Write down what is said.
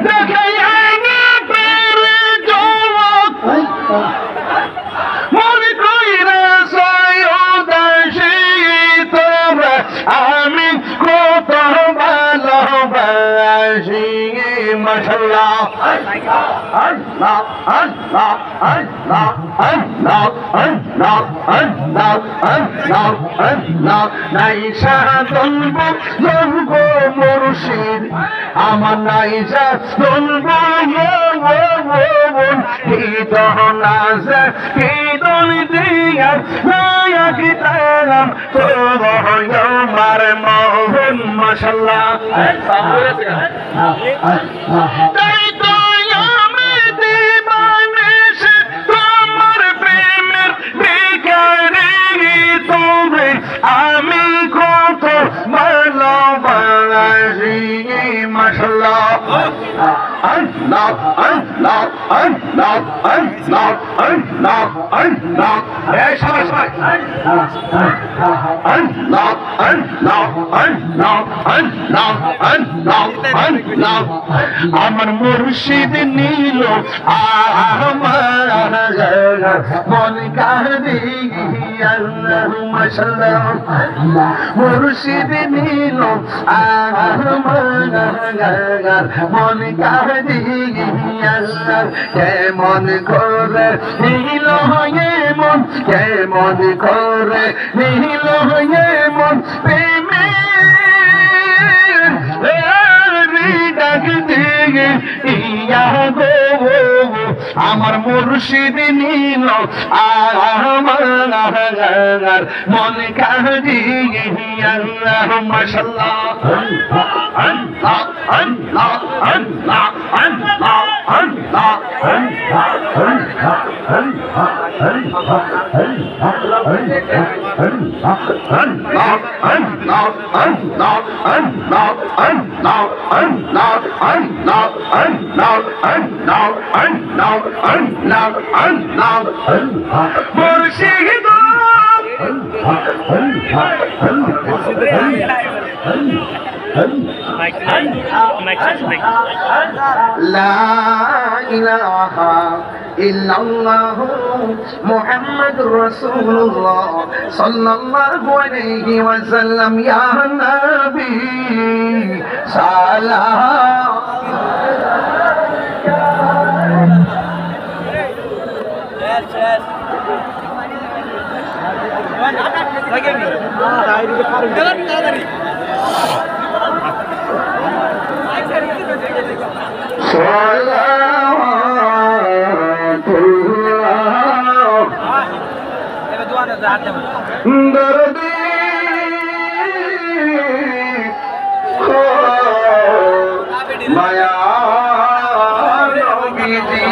দেখাই না পেরে জবাব মনে কইরা সয়দাসী তোমরা আমি কত ভালোবাসি মাশাআল্লাহ আল্লাহ আল্লাহ আল্লাহ আল্লাহ আল্লাহ আল্লাহ আল্লাহ আল্লাহ নাইসা দলব দলব মুর্শিদ আমার নাইসা দলব কি দহনাজ কি দল দিয়া নায়ক তারাম তো আমার মোহন মাশাআল্লাহ তাই তো আমি দিবানিশ তোমার প্রেমের ভিখারি তুমি আমি কত ভালোবাসি মাশাআল্লাহ আল্লাহ আল্লাহ আল্লাহ আল্লাহ আল্লাহ আল্লাহ এই সবাই আল্লাহ আল্লাহ আল্লাহ আল্লাহ আল্লাহ আল্লাহ আমার মুর্শিদ নীল আমার মন কাঁদিয়া আল্লাহ মাশাআল্লাহ মুর্শিদ নীল আমার মন কাঁদিয়া আল্লাহ কেমন করে নীল হয়ে মন কেমন করে নীল হয়ে মন প্রেমে ডাক দিয়ে ইয়া গো আমার মুর্শিদ নীল আমার মন কাঁদিয়ে আল্লাহ মাশাআল্লাহ আল্লাহ আল্লাহ আল্লাহ আল্লাহ আল্লাহ লা ইলাহা ইল্লাল্লাহু মুহাম্মাদুর রাসূলুল্লাহ সাল্লাল্লাহু আলাইহি ওয়াসাল্লাম ইয়া নবী সালাম দরদি মায়া নবীজি